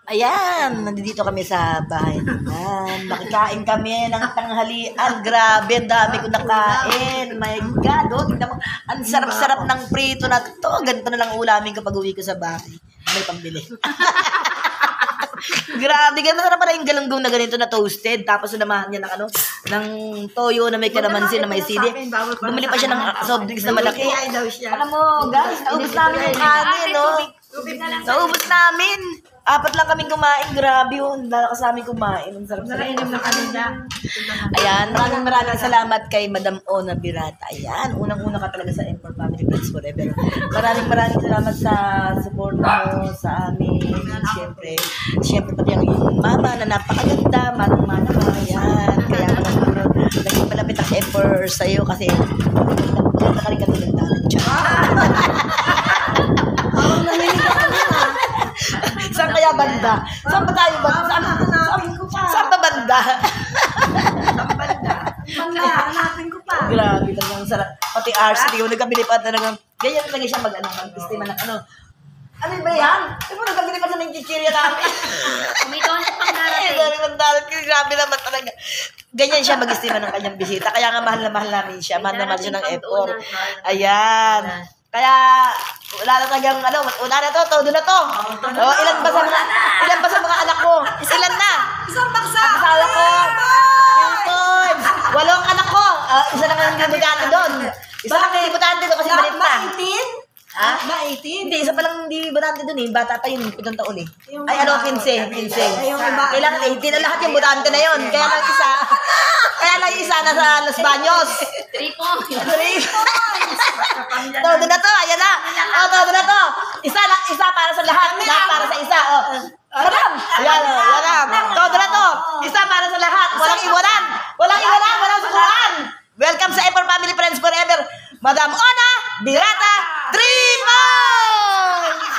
Ayan, nandito kami sa bahay naman. Nakikain kami ng tanghalian. Grabe, ang dami ko nakain. My God, oh, tignan mo. Ang sarap-sarap ng prito na to. Ganito na lang ulamin kapag uwi ko sa bahay. May pambili. Grabe, ganito na pala yung galunggong na ganito na toasted. Tapos sinamahan niya ng ano, ng toyo na may kalamansi na may sili. Bumili pa siya ng soft drinks na malaki. Alam mo, guys, naubos namin yung kanin, no? Naubos namin. 4 lang kaming kumain. Grabe yun. Lalakas namin kumain. Ang sarap-sarap. Ayan, maraming salamat kay Madam Ona Birata. Ayan, unang-una ka talaga sa M4 Family Friends Forever. Maraming salamat sa support mo sa amin. Siyempre pati ang iyong mama na napakaganda. Manang-mana mo. Ayan, kaya naging malapit ang M4 sa'yo kasi maganda ka rin katulad Saan kaya banda? Saan ba tayo banda? Saan ba banda? Hanapin ko pa. Grabe talagang sarap. Pati RC, di ko nagkabili pa talagang. Ganyan talaga siya mag-estima ng ano. Ano ba yan? Di mo nagkabili pa sa ng chichirya namin. Umiton sa pangdarating. Grabe naman talaga. Ganyan siya mag-estima ng kanyang bisita. Kaya nga mahal na mahal namin siya. Mahal na mahal siya ng F4. Ayan. Kaya, wala na talagang, wala na to, todo na to. Oh, ilan ba sa mga anak ko? Ilan na? Isang baksa. Ang asawa ko, 8 anak ko. Isa lang ang dibutante doon. Isa lang ang dibutante doon kasi balit pa. Ha? Ma-18? Hindi, isa pa lang dibutante doon eh. Bata pa yun, 7 taon eh. Ay, 15. Kailangan 18 na lahat yung butante na yun. Kaya lang isa nasa Los Baños. 3 points. Todo na to, ayan na. Todo na to. Isa para sa lahat. Lahat para sa isa. Madam. Ayan. Todo na to. Isa para sa lahat. Walang iwanan. Walang sukuan. Welcome sa M4 Family Friends Forever. Madam Ona Birata 3 points!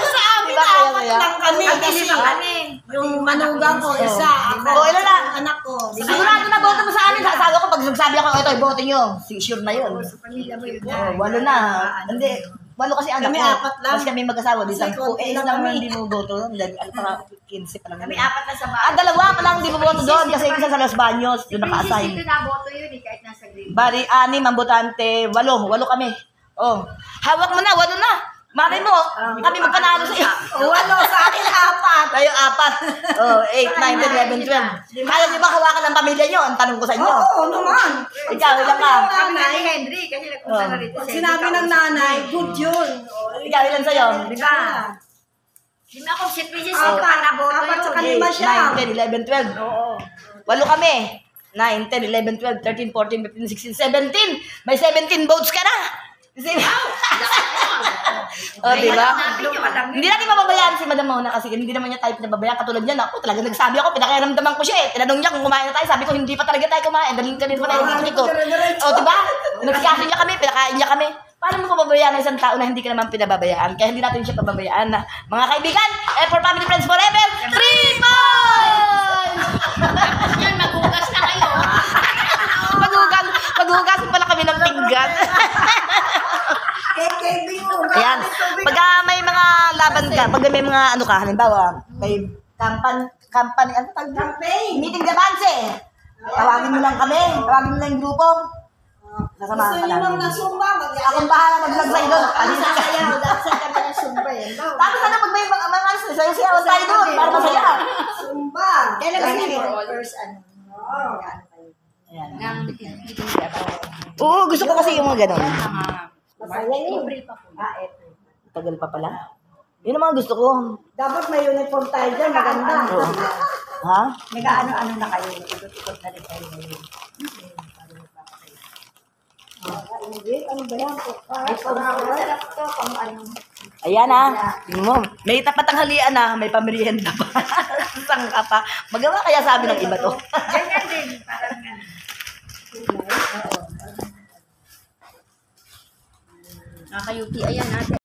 Sa amin, apat lang kami. Kasi yung manugang ko, isa. O, ilan na? Anak ko. Sigurado na boto mo sa amin. Sa asawa ko, pag nagsabi ako, ito, boto nyo. Sure na yun. Sa pamilya mo yun. 8 na. Hindi. 8 kasi anak Kami ko. 4 lang. Kasi kami mag-asawa. Di 10. Isa lang kami. hindi mo boto. Dahil para 15 pa lang. Kami 4 na sa bahay. Ang 2 pa lang hindi mo boto doon. Kasi isa sa Los Baños. Doon naka-assign. Hindi na boto yun kahit nasa grade. Bari, 6 ang botante. 8 kami. Oh. Hawak mo na. 8 na. Mami mo, kami magpanalo sa iyo. 8 sa akin, 4. Tayo 4. Oh, 8, 9, 10, 11, 12. Kaya niyo ba hawakan ng pamilya niyo? Ang tanong ko sa inyo. Oo, naman. Ikaw, ilan ka? Sabi ni Henry, kasi nagpunta na rito. Sinabi ng nanay, good yun. Ikaw, ilan sa'yo? Di ba? Di ba kung si Pidges, apat na boto Apat sa yun. kanila siya. 9, 10, 11, 12. Oo. 8 kami. 9, 10, 11, 12, 13, 14, 15, 16, 17. May 17 votes ka na. Oh, di ba? Hindi natin mababayaan si Madam Mona kasi hindi naman niya tayo pinababayaan. Katulad niya, ako talaga nagsabi ako, pinakaramdaman ko siya eh. Tinanong niya kung kumain na tayo. Sabi ko, hindi pa talaga tayo kumain. Dalhin kami pa tayo dito. Oh, di ba? Nagkakain niya kami, pinakain niya kami. Paano mo pababayaan ng isang tao na hindi ka naman pinababayaan? Kaya hindi natin siya pababayaan na, mga kaibigan, M4 Family Friends Forever, 3 points! Yan, magugas na kayo. Maghugasan pala kami ng pinggan. Ayan. Pagka may mga laban ka, pag may mga ano ka, halimbawa, may company, ano tawag? Campaign. Meeting de Banse. Tawagin mo lang kami. Tawagin mo lang yung grupo. Sasamahan Gusto ka nyo nang namin. nasumba, Akong bahala mag-vlog sa'yo doon. Saan kami na sumba yan? Tapos sana pag may mga sayo-sayawan tayo doon para masaya. sumba. Yan lang kasi first ano. Ayan. Nang Oo, gusto ko kasi yung mga ganon. masaya yun. April pa po. April. Tagal pa pala. Yun ang mga gusto ko. Dapat may uniform tayo dyan, maganda. Oo. Ha? Nag-ano-ano na kayo. Ikot-ikot na rin kayo. Hindi, ano ba yan? Ay, sarap to kung ano. Ayan tingnan mo. May tapat ang halian may pamerienda pa. Sangka pa. Magawa kaya sabi ng iba to. Ganyan din. Parang ganyan. Nakaka-UTI yan natin.